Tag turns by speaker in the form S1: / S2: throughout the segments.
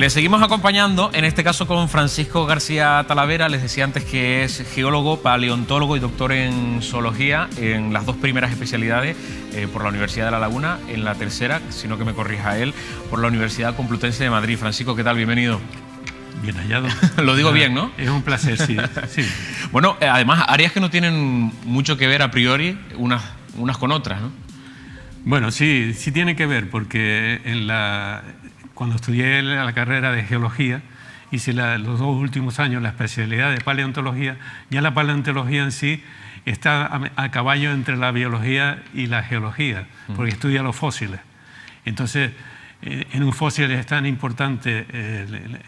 S1: Le seguimos acompañando, en este caso con Francisco García Talavera. Les decía antes que es geólogo, paleontólogo y doctor en zoología en las dos primeras especialidades por la Universidad de La Laguna, en la tercera, si no que me corrija él, por la Universidad Complutense de Madrid. Francisco, ¿qué tal? Bienvenido.
S2: Bien hallado.
S1: Lo digo bien, ¿no?
S2: Es un placer, sí. Sí.
S1: Bueno, además, áreas que no tienen mucho que ver a priori unas con otras, ¿no?
S2: Bueno, sí tiene que ver, porque cuando estudié la carrera de geología, hice los 2 últimos años la especialidad de paleontología. Ya la paleontología en sí está a caballo entre la biología y la geología, porque estudia los fósiles. Entonces, en un fósil es tan importante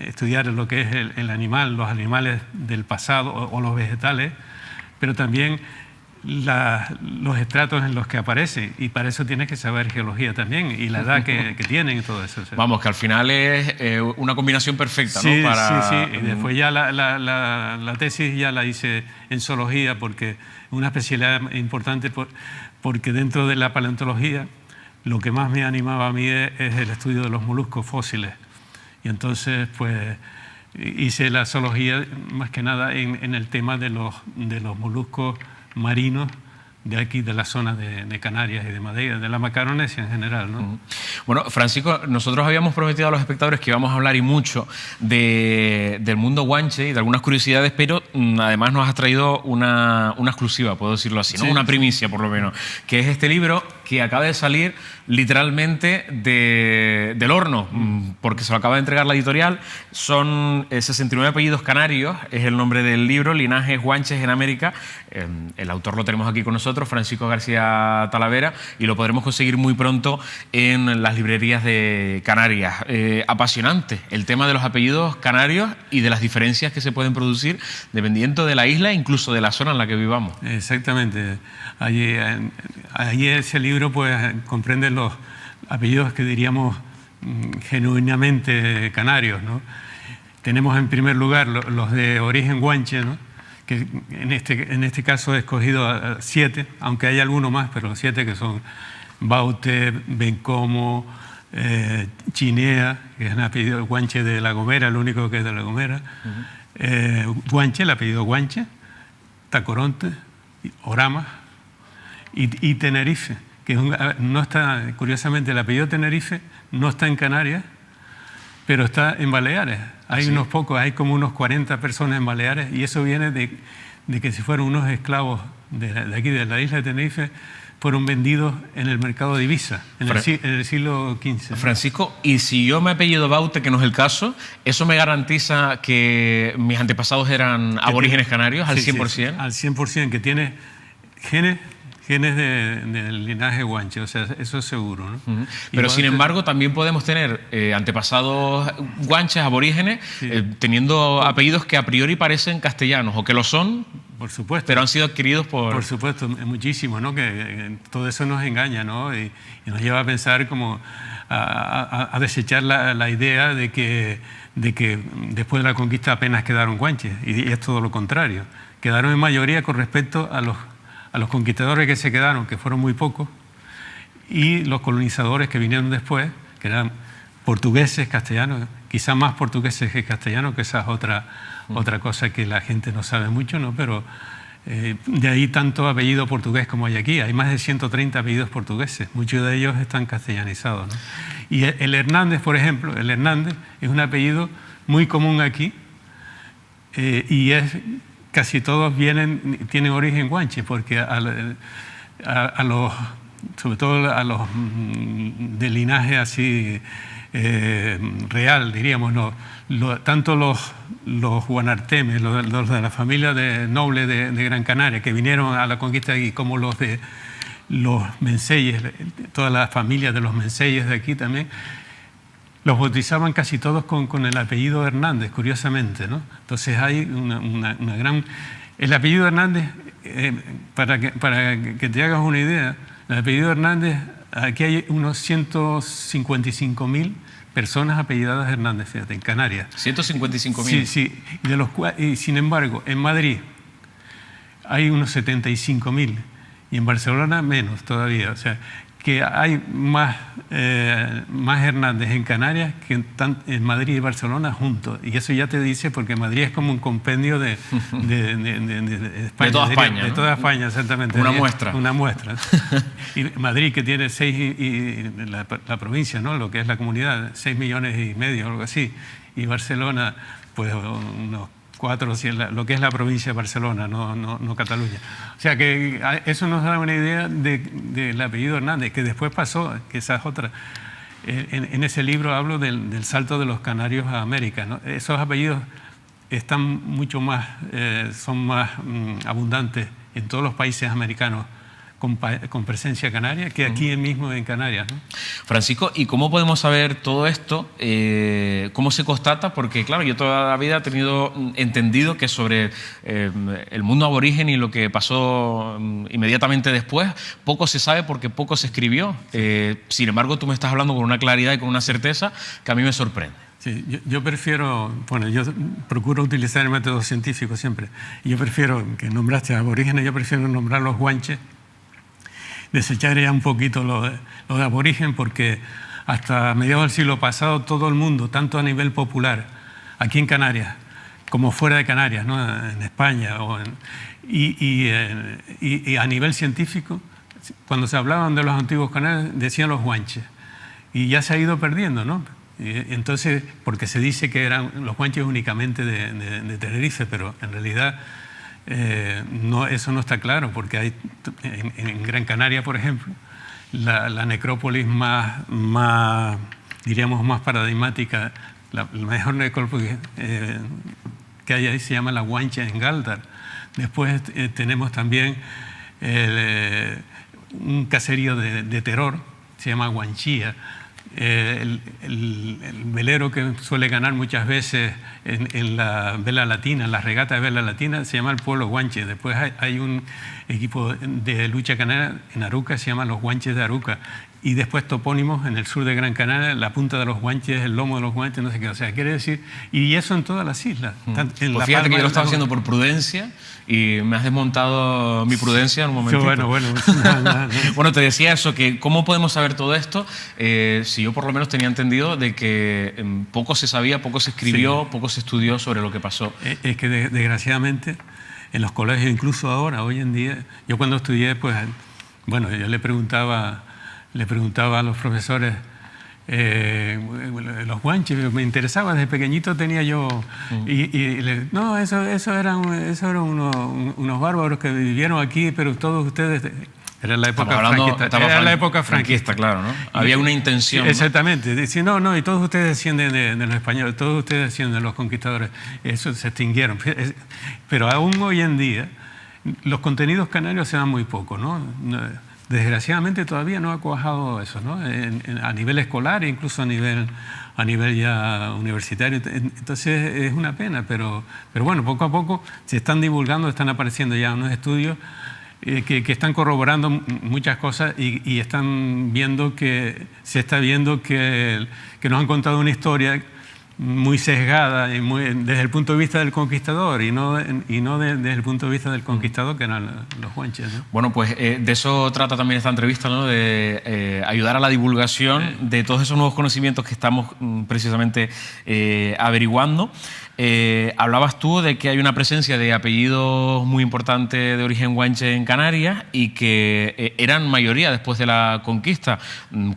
S2: estudiar lo que es el animal, los animales del pasado o los vegetales, pero también los estratos en los que aparecen, y para eso tienes que saber geología también, y la edad que tienen y todo eso.
S1: Vamos, que al final es una combinación perfecta,
S2: sí,
S1: ¿no?
S2: Sí. Y después ya la tesis ya la hice en zoología, porque es una especialidad importante, porque dentro de la paleontología lo que más me animaba a mí es el estudio de los moluscos fósiles. Y entonces, pues, hice la zoología más que nada en el tema de los moluscos marinos de aquí, de la zona de Canarias y de Madeira, de la Macaronesia en general, ¿no?
S1: Bueno, Francisco, nosotros habíamos prometido a los espectadores que íbamos a hablar y mucho del mundo guanche y de algunas curiosidades, pero además nos has traído una exclusiva, puedo decirlo así, ¿no? Sí. Una primicia, por lo menos, que es este libro que acaba de salir literalmente del horno, porque se lo acaba de entregar la editorial. Son 69 apellidos canarios, es el nombre del libro, Linajes Guanches en América. El autor lo tenemos aquí con nosotros, Francisco García Talavera, y lo podremos conseguir muy pronto en las librerías de Canarias. Apasionante el tema de los apellidos canarios y de las diferencias que se pueden producir dependiendo de la isla, incluso de la zona en la que vivamos.
S2: Exactamente. Allí ese libro pues comprende los apellidos que diríamos genuinamente canarios, ¿no? Tenemos en primer lugar los de origen guanche, ¿no? Que en este caso he escogido 7, aunque hay algunos más, pero 7 que son Baute, Bencomo, Chinea, que es un apellido guanche de La Gomera, el único que es de La Gomera, Guanche, el apellido Guanche, Tacoronte, Orama y Tenerife, que no está, curiosamente, el apellido Tenerife no está en Canarias, pero está en Baleares. Hay unos pocos, hay como unos 40 personas en Baleares, y eso viene de que si fueron unos esclavos de aquí, de la isla de Tenerife, fueron vendidos en el mercado de Ibiza, en el siglo XV.
S1: Francisco, y si yo me apellido Baute, que no es el caso, ¿eso me garantiza que mis antepasados eran aborígenes canarios al 100%?
S2: Sí, al 100%, que tiene genes del linaje guanche, o sea, eso es seguro, ¿no?
S1: Pero sin embargo también podemos tener antepasados guanches, aborígenes, teniendo apellidos que a priori parecen castellanos, o que lo son,
S2: por supuesto,
S1: pero han sido adquiridos por...
S2: Por supuesto, muchísimo, ¿no? Que todo eso nos engaña, ¿no? Y nos lleva a pensar como a desechar la idea de que después de la conquista apenas quedaron guanches, y es todo lo contrario. Quedaron en mayoría con respecto a los conquistadores que se quedaron, que fueron muy pocos, y los colonizadores que vinieron después, que eran portugueses, castellanos, quizás más portugueses que castellanos, que esa es otra cosa que la gente no sabe mucho, ¿no? Pero de ahí tanto apellido portugués como hay aquí. Hay más de 130 apellidos portugueses, muchos de ellos están castellanizados, ¿no? Y el Hernández, por ejemplo, el Hernández es un apellido muy común aquí, y casi todos tienen origen guanche, porque sobre todo a los de linaje así real, diríamos, no, tanto los guanartemes, los de la familia noble de Gran Canaria, que vinieron a la conquista aquí, como los de los Menceyes, toda la familia de los Menceyes de aquí también, los bautizaban casi todos con el apellido Hernández, curiosamente, ¿no? Entonces hay una gran... El apellido Hernández, para que te hagas una idea, el apellido Hernández, aquí hay unos 155.000 personas apellidadas Hernández, fíjate, en Canarias.
S1: 155.000.
S2: Sí. Y sin embargo, en Madrid hay unos 75.000, y en Barcelona menos todavía. O sea, que hay más Hernández en Canarias que en Madrid y Barcelona juntos. Y eso ya te dice, porque Madrid es como un compendio de España.
S1: De toda España,
S2: de
S1: ¿no?
S2: toda España, exactamente.
S1: Una muestra.
S2: Una muestra. Y Madrid, que tiene 6, y la provincia, ¿no? Lo que es la comunidad, 6,5 millones, algo así. Y Barcelona, pues unos 4, lo que es la provincia de Barcelona, no Cataluña. O sea que eso nos da una idea del apellido Hernández, que después pasó, que esa es otra. En ese libro hablo del salto de los canarios a América, ¿no? Esos apellidos están mucho más, son más abundantes en todos los países americanos con presencia canaria que aquí mismo en Canarias, ¿no?
S1: Francisco, ¿y cómo podemos saber todo esto? ¿Cómo se constata? Porque, claro, yo toda la vida he entendido que sobre el mundo aborigen y lo que pasó inmediatamente después, poco se sabe porque poco se escribió. Sin embargo, tú me estás hablando con una claridad y con una certeza que a mí me sorprende.
S2: Sí, yo prefiero, bueno, yo procuro utilizar el método científico siempre. Yo prefiero, que nombraste a aborígenes, yo prefiero nombrar los guanches, desechar ya un poquito lo de aborigen, porque hasta mediados del siglo pasado todo el mundo, tanto a nivel popular, aquí en Canarias, como fuera de Canarias, ¿no? En España, y a nivel científico, cuando se hablaban de los antiguos canarios, decían los guanches. Y ya se ha ido perdiendo, ¿no? Entonces, porque se dice que eran los guanches únicamente de Tenerife, pero en realidad eso no está claro, porque hay en Gran Canaria, por ejemplo, la necrópolis diríamos, más paradigmática, la mejor necrópolis que hay ahí se llama la Guanche en Galdar. Después tenemos también un caserío de Terror, se llama Guanchía. El velero que suele ganar muchas veces en la vela latina, en las regatas de vela latina, se llama el pueblo Guanche. Después hay un equipo de lucha canaria en Aruca, se llama los Guanches de Aruca. Y después topónimos en el sur de Gran Canaria, la punta de los guanches, el lomo de los guanches, no sé qué. O sea, quiere decir, y eso en todas las islas.
S1: Pues fíjate que yo lo estaba haciendo por prudencia y me has desmontado mi prudencia en un momentito.
S2: Bueno.
S1: Bueno, te decía eso, que cómo podemos saber todo esto, si yo por lo menos tenía entendido de que poco se sabía, poco se escribió, sí, poco se estudió sobre lo que pasó.
S2: Es que desgraciadamente en los colegios, incluso ahora, hoy en día, yo cuando estudié, pues, bueno, yo le preguntaba a los profesores los guanches, me interesaba, desde pequeñito tenía yo, no, eso eran unos bárbaros que vivieron aquí, pero todos ustedes, era la época franquista,
S1: claro, ¿no? Había una intención.
S2: Exactamente, decir, no, y todos ustedes descienden de los españoles, todos ustedes descienden de los conquistadores, eso se extinguieron. Pero aún hoy en día, los contenidos canarios se dan muy poco, ¿no? Desgraciadamente todavía no ha cuajado eso, ¿no? A nivel escolar e incluso a nivel ya universitario. Entonces es una pena, pero bueno, poco a poco se están divulgando, están apareciendo ya unos estudios que están corroborando muchas cosas y están viendo se está viendo que nos han contado una historia muy sesgada y desde el punto de vista del conquistador y no desde el punto de vista del conquistador, que eran los guanches, ¿no?
S1: Bueno, pues de eso trata también esta entrevista, ¿no? De ayudar a la divulgación de todos esos nuevos conocimientos que estamos precisamente averiguando. Hablabas tú de que hay una presencia de apellidos muy importante de origen guanche en Canarias y que eran mayoría después de la conquista,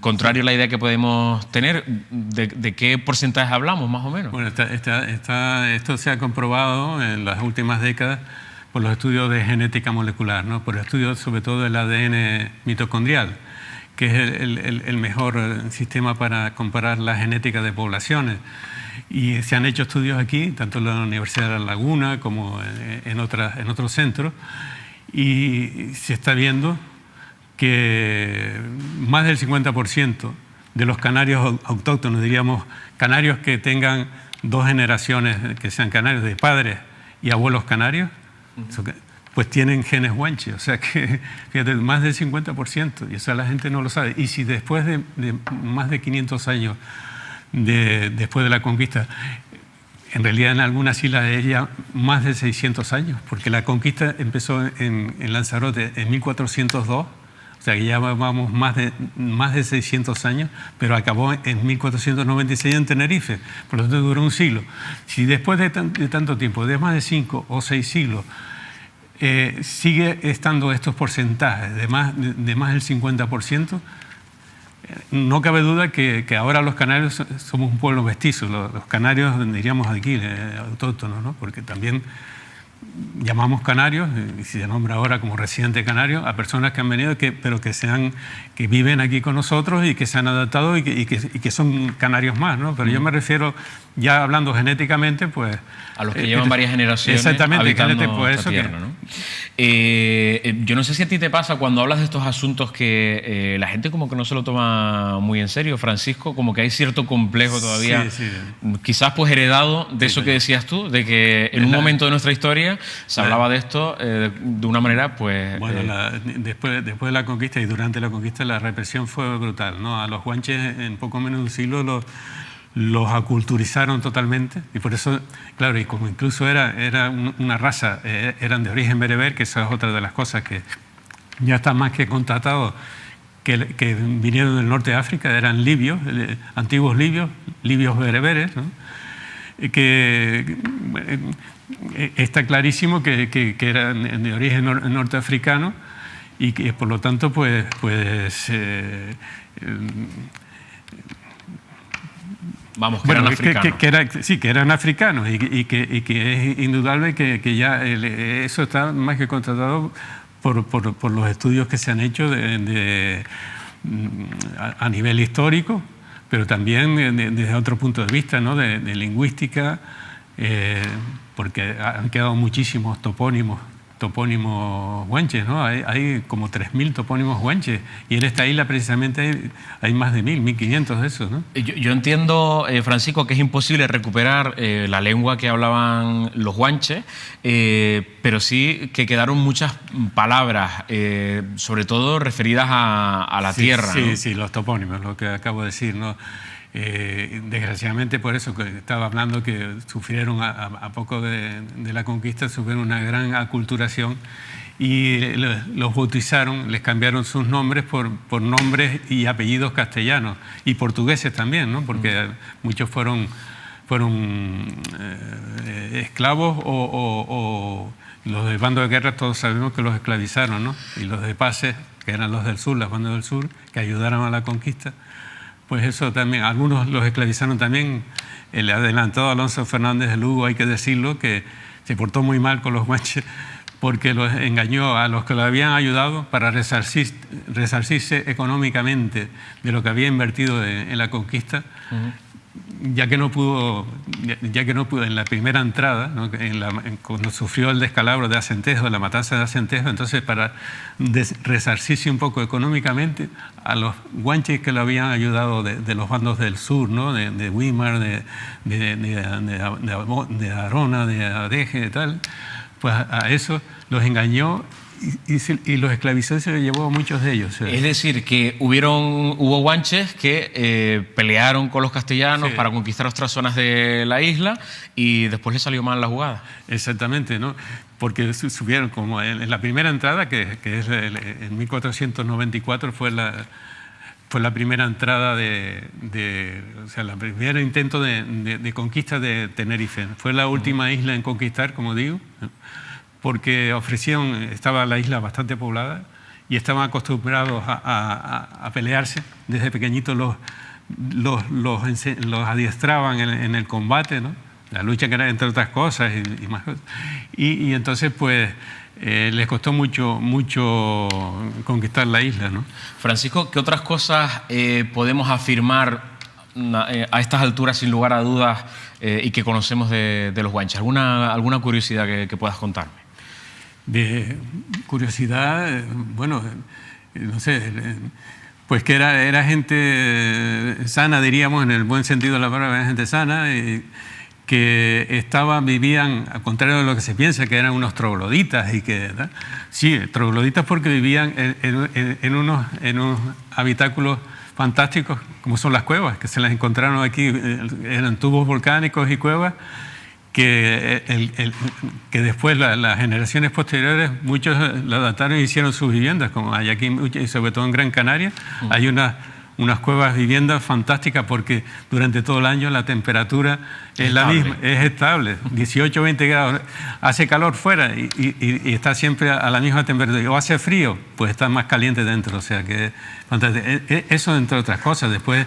S1: contrario a la idea que podemos tener. ¿De qué porcentaje hablamos, más o menos?
S2: Bueno, esto se ha comprobado en las últimas décadas por los estudios de genética molecular, ¿no? Por estudios sobre todo del ADN mitocondrial, que es el mejor sistema para comparar la genética de poblaciones. Y se han hecho estudios aquí, tanto en la Universidad de La Laguna como en otros centros, y se está viendo que más del 50% de los canarios autóctonos, diríamos, canarios que tengan 2 generaciones, que sean canarios de padres y abuelos canarios, pues tienen genes guanches. O sea que, fíjate, más del 50%, y eso la gente no lo sabe. Y si después de más de 500 años después de la conquista, en realidad en algunas islas de ella más de 600 años, porque la conquista empezó en Lanzarote en 1402, o o sea que ya vamos más de 600 años, pero acabó en 1496 en Tenerife, por lo tanto duró un siglo. Si después de tanto tiempo, de más de 5 o 6 siglos, sigue estando estos porcentajes de más del 50%, no cabe duda que ahora los canarios somos un pueblo mestizo, los canarios diríamos aquí, autóctonos, ¿no? Porque también llamamos canarios, y se nombra ahora como residente canario, a personas que han venido, pero que viven aquí con nosotros y que se han adaptado y que son canarios más, ¿no? Pero yo me refiero, ya hablando genéticamente, pues...
S1: A los que llevan varias generaciones
S2: exactamente,
S1: habitando
S2: pues
S1: esta
S2: eso
S1: tierra, ¿no? Yo no sé si a ti te pasa cuando hablas de estos asuntos que la gente como que no se lo toma muy en serio, Francisco, como que hay cierto complejo todavía, quizás pues heredado de eso que decías tú, de que en un momento de nuestra historia se hablaba de esto de una manera pues...
S2: Bueno, después de la conquista y durante la conquista la represión fue brutal, ¿no? A los guanches en poco menos de un siglo los aculturizaron totalmente, y por eso, claro, y como incluso era una raza, eran de origen bereber, que esa es otra de las cosas que ya está más que constatado, que vinieron del norte de África, eran libios, antiguos libios bereberes, ¿no? Que está clarísimo que eran de origen norteafricano y que por lo tanto pues
S1: vamos, que eran africanos.
S2: Que eran africanos y que es indudable que ya eso está más que constatado por los estudios que se han hecho a nivel histórico, pero también desde otro punto de vista, ¿no? de lingüística, porque han quedado muchísimos topónimos guanches, ¿no? Hay como 3.000 topónimos guanches, y en esta isla precisamente hay más de 1.500 de esos, ¿no?
S1: Yo entiendo, Francisco, que es imposible recuperar la lengua que hablaban los guanches, pero sí que quedaron muchas palabras, sobre todo referidas a la tierra, ¿no?
S2: Sí, los topónimos, lo que acabo de decir, ¿no? Desgraciadamente, por eso que estaba hablando, que sufrieron a poco de la conquista, sufrieron una gran aculturación y los bautizaron, les cambiaron sus nombres por nombres y apellidos castellanos y portugueses también, ¿no? Porque muchos fueron esclavos o los del bando de guerra, todos sabemos que los esclavizaron, ¿no? Y los de pases, que eran los del sur, las bandas del sur, que ayudaron a la conquista, pues eso también, algunos los esclavizaron también. El adelantado Alonso Fernández de Lugo, hay que decirlo, que se portó muy mal con los guanches porque los engañó a los que lo habían ayudado para resarcirse económicamente de lo que había invertido en la conquista, ya que no pudo en la primera entrada, ¿no? Cuando sufrió el descalabro de Acentejo, la matanza de Acentejo, entonces para resarcirse un poco económicamente a los guanches que lo habían ayudado de los bandos del sur, ¿no? de Weimar, de Arona, de Adeje y tal, pues a eso los engañó y los esclavizó y se llevó a muchos de ellos.
S1: Es decir, que hubo guanches que pelearon con los castellanos para conquistar otras zonas de la isla y después les salió mal la jugada.
S2: Exactamente, ¿no? Porque subieron como en la primera entrada, que es en 1494 fue la primera entrada o sea, el primer intento de conquista de Tenerife. Fue la última isla en conquistar, como digo, ¿no? Porque estaba la isla bastante poblada y estaban acostumbrados a pelearse. Desde pequeñitos los adiestraban en el combate, ¿no? La lucha, que era entre otras cosas y más cosas. Y entonces pues les costó mucho conquistar la isla, ¿no?
S1: Francisco, ¿qué otras cosas podemos afirmar a estas alturas sin lugar a dudas y que conocemos de los guanches? ¿Alguna curiosidad que puedas contarme?
S2: De curiosidad, bueno, no sé, pues que era gente sana, diríamos, en el buen sentido de la palabra, era gente sana, que vivían, al contrario de lo que se piensa, que eran unos trogloditas, y que, ¿no? Sí, trogloditas porque vivían en unos habitáculos fantásticos, como son las cuevas, que se las encontraron aquí, eran tubos volcánicos y cuevas, que después las generaciones posteriores, muchos la adaptaron y hicieron sus viviendas, como hay aquí, y sobre todo en Gran Canaria, hay unas cuevas viviendas fantásticas porque durante todo el año la temperatura es la misma, es estable, 18, 20 grados, hace calor fuera y está siempre a la misma temperatura, o hace frío, pues está más caliente dentro, o sea que es fantástico. Eso entre otras cosas, después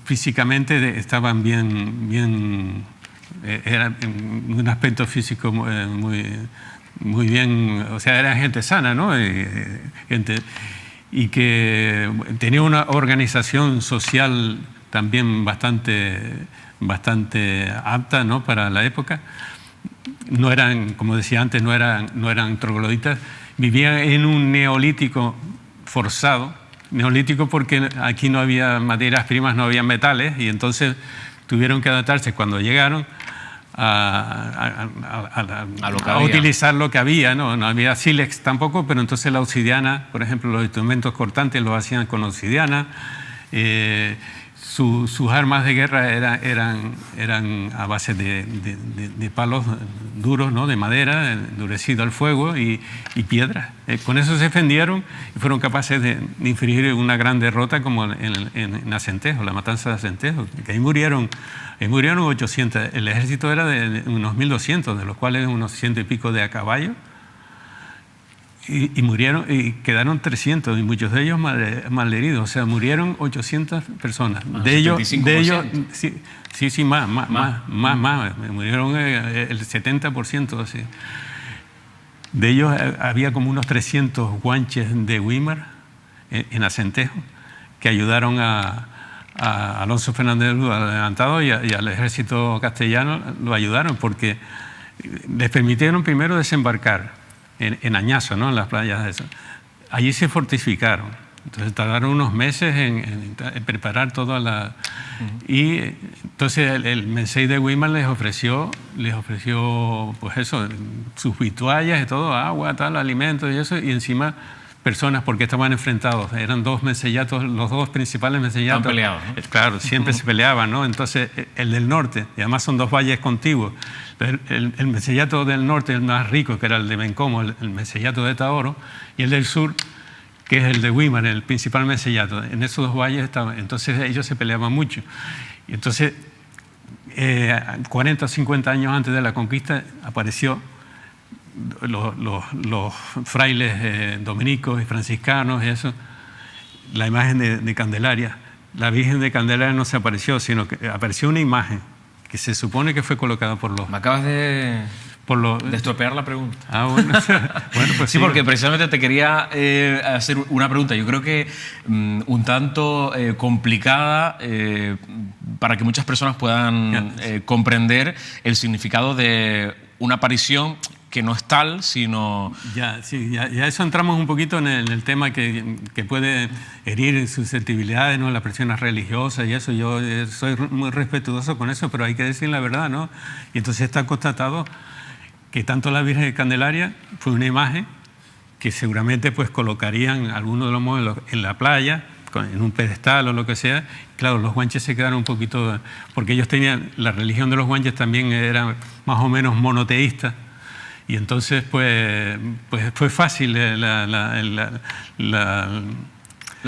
S2: físicamente estaban bien, era un aspecto físico muy bien, o sea, era gente sana, ¿no? Y que tenía una organización social también bastante apta, ¿no? Para la época. No eran, como decía antes, no eran trogloditas, vivían en un neolítico forzado. Neolítico porque aquí no había materias primas, no había metales, y entonces tuvieron que adaptarse cuando llegaron a utilizar lo que había, ¿no? No había sílex tampoco, pero entonces la obsidiana, por ejemplo, los instrumentos cortantes los hacían con obsidiana. Sus armas de guerra eran a base de palos duros, ¿no? De madera, endurecido al fuego y piedras. Con eso se defendieron y fueron capaces de infligir una gran derrota como en Acentejo, la matanza de Acentejo, que ahí murieron 800. El ejército era de unos 1.200, de los cuales unos 100 y pico de a caballo. Y murieron, y quedaron 300, y muchos de ellos malheridos. O sea, murieron 800 personas. De ellos, sí, más. Murieron el 70%. Así. De ellos había como unos 300 guanches de Weimar en Acentejo, que ayudaron a Alonso Fernández adelantado y al ejército castellano lo ayudaron, porque les permitieron primero desembarcar en Añazo, ¿no? En las playas de eso. Allí se fortificaron. Entonces tardaron unos meses en preparar toda la... Y entonces el Mensei de Weimar les ofreció pues eso, sus vituallas y todo, agua, tal, alimentos y eso, y encima personas, porque estaban enfrentados. Eran dos mensellatos, los dos principales mensellatos.
S1: Estaban peleados, ¿no?
S2: Claro, siempre se peleaban, ¿no? Entonces, el del norte, y además son dos valles contiguos. El mensellato del norte, el más rico, que era el de Bencomo, el mensellato de Taoro, y el del sur, que es el de Weimar, el principal mensellato. En esos dos valles estaban. Entonces, ellos se peleaban mucho. Y entonces, 40 o 50 años antes de la conquista, apareció los frailes dominicos y franciscanos y eso, la imagen de Candelaria. La Virgen de Candelaria no se apareció, sino que apareció una imagen que se supone que fue colocada por los...
S1: Me acabas de estropear la pregunta.
S2: Ah, bueno. Bueno, pues
S1: sí, porque precisamente te quería hacer una pregunta. Yo creo que un tanto complicada para que muchas personas puedan comprender el significado de una aparición que no es tal, sino...
S2: Ya eso entramos un poquito en el tema que puede herir susceptibilidades, ¿no? Las presiones religiosas y eso. Yo soy muy respetuoso con eso, pero hay que decir la verdad, ¿no? Y entonces está constatado que tanto la Virgen de Candelaria fue una imagen que seguramente pues colocarían algunos de los modelos en la playa, en un pedestal o lo que sea. Claro, los guanches se quedaron un poquito... Porque ellos tenían... La religión de los guanches también era más o menos monoteísta. Y entonces, pues fue fácil la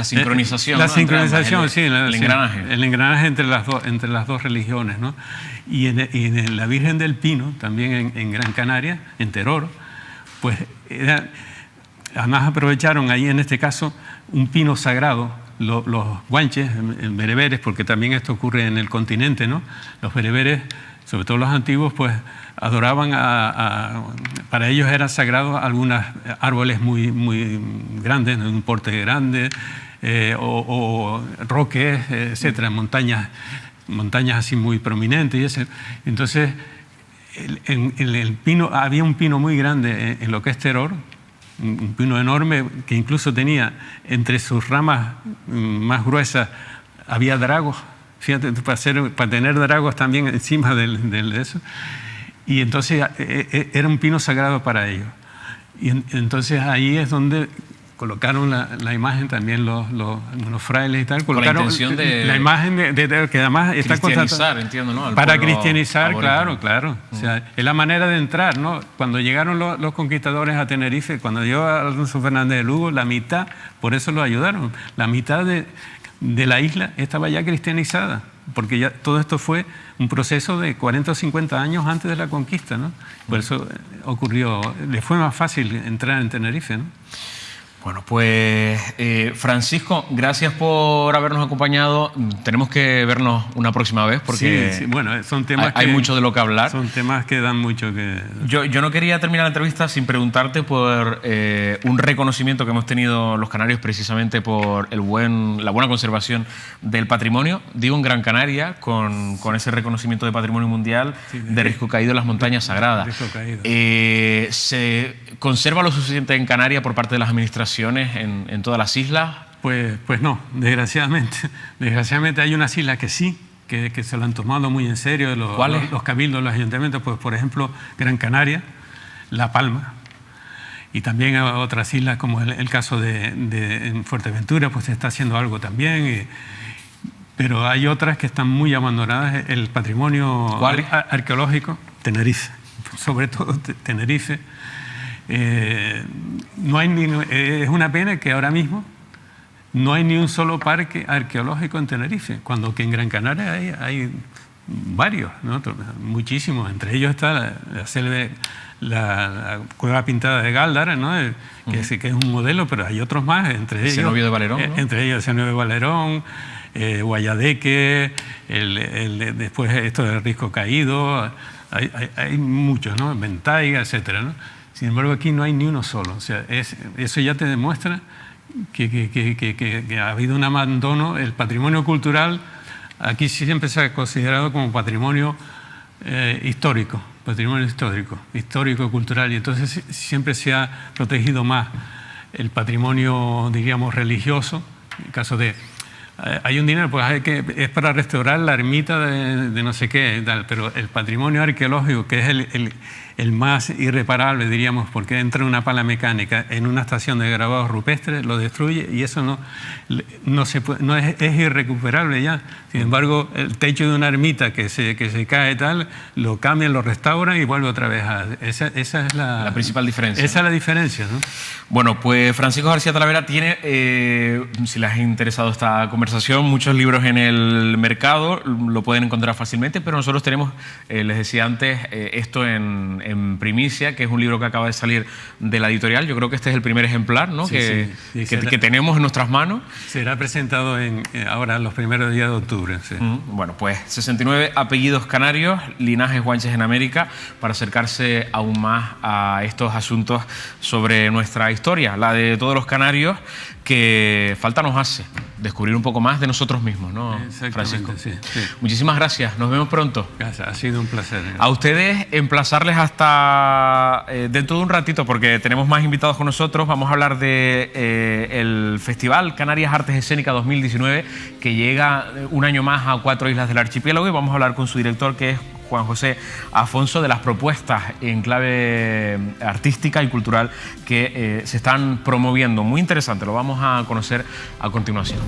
S1: sincronización.
S2: La sincronización, sí.
S1: El engranaje.
S2: El engranaje entre las dos religiones, ¿no? Y en la Virgen del Pino, también en Gran Canaria, en Teror, pues además aprovecharon ahí en este caso un pino sagrado, los guanches, bereberes, porque también esto ocurre en el continente, ¿no? Los bereberes, sobre todo los antiguos, pues adoraban para ellos eran sagrados algunos árboles muy grandes, de un porte grande, o roques, etcétera, montañas así muy prominentes y eso. Entonces, en el pino, había un pino muy grande en lo que es Teror, un pino enorme que incluso tenía entre sus ramas más gruesas, había dragos. Fíjate, para tener dragos también encima de eso. Y entonces era un pino sagrado para ellos. Y entonces ahí es donde, colocaron la imagen también los frailes y tal, colocaron
S1: con la intención de
S2: la imagen de que además está
S1: cristianizar, entiendo, ¿no?
S2: Para cristianizar,
S1: aborigen.
S2: claro. O sea, es la manera de entrar, ¿no? Cuando llegaron los conquistadores a Tenerife, cuando llegó Alonso Fernández de Lugo, la mitad, por eso lo ayudaron, la mitad de la isla estaba ya cristianizada, porque ya todo esto fue un proceso de 40 o 50 años antes de la conquista, ¿no? Por eso ocurrió, le fue más fácil entrar en Tenerife, ¿no?
S1: Bueno, pues Francisco, gracias por habernos acompañado. Tenemos que vernos una próxima vez porque
S2: sí, bueno, son temas
S1: hay mucho de lo que hablar.
S2: Son temas que dan mucho que...
S1: Yo no quería terminar la entrevista sin preguntarte por un reconocimiento que hemos tenido los canarios precisamente por la buena conservación del patrimonio. Digo en Gran Canaria, con ese reconocimiento de Patrimonio Mundial de Risco Caído en las Montañas Sagradas.
S2: Risco Caído.
S1: ¿Se conserva lo suficiente en Canarias por parte de las administraciones en todas las islas?
S2: Pues no, desgraciadamente. Desgraciadamente hay unas islas que sí, que se lo han tomado muy en serio.
S1: ¿Cuáles?
S2: Los cabildos, los ayuntamientos, pues por ejemplo, Gran Canaria, La Palma, y también otras islas como el caso en Fuerteventura, pues se está haciendo algo también. Pero hay otras que están muy abandonadas. El patrimonio arqueológico, Tenerife, sobre todo Tenerife. No hay es una pena que ahora mismo no hay ni un solo parque arqueológico en Tenerife, cuando que en Gran Canaria hay varios, ¿no? Muchísimos. Entre ellos está la Cueva Pintada de Gáldara, ¿no? que es un modelo, pero hay otros más. Entre ellos
S1: Cenobio de Valerón, ¿no?
S2: Entre ellos Cenobio de Valerón, Guayadeque, después esto del Risco Caído. Hay muchos, ¿no? Ventaiga, etcétera, ¿no? Sin embargo, aquí no hay ni uno solo. O sea, eso ya te demuestra que ha habido un abandono. El patrimonio cultural aquí siempre se ha considerado como patrimonio histórico, histórico, cultural, y entonces siempre se ha protegido más el patrimonio, diríamos, religioso. En caso de... hay un dinero, pues es para restaurar la ermita de no sé qué, tal, pero el patrimonio arqueológico, que es el más irreparable, diríamos, porque entra una pala mecánica en una estación de grabados rupestres, lo destruye y eso no es irrecuperable ya. Sin embargo, el techo de una ermita que se cae tal, lo cambian, lo restauran y vuelve otra vez a... Esa es la
S1: principal diferencia.
S2: Esa es la diferencia, ¿no?
S1: Bueno, pues Francisco García Talavera tiene, si les ha interesado esta conversación, muchos libros en el mercado, lo pueden encontrar fácilmente, pero nosotros tenemos, les decía antes, esto en primicia, que es un libro que acaba de salir de la editorial. Yo creo que este es el primer ejemplar, ¿no? que tenemos en nuestras manos.
S2: Será presentado ahora los primeros días de octubre. Sí.
S1: Bueno, pues 69 apellidos canarios, linajes guanches en América, para acercarse aún más a estos asuntos sobre nuestra historia, la de todos los canarios, que falta nos hace descubrir un poco más de nosotros mismos, ¿no, Francisco?
S2: Sí.
S1: Muchísimas gracias, nos vemos pronto.
S2: Gracias, ha sido un placer.
S1: A ustedes, emplazarles hasta dentro de un ratito, porque tenemos más invitados con nosotros. Vamos a hablar del Festival Canarias Artes Escénicas 2019, que llega un año más a 4 islas del archipiélago, y vamos a hablar con su director, que es Juan José Afonso, de las propuestas en clave artística y cultural que se están promoviendo. Muy interesante, lo vamos a conocer a continuación.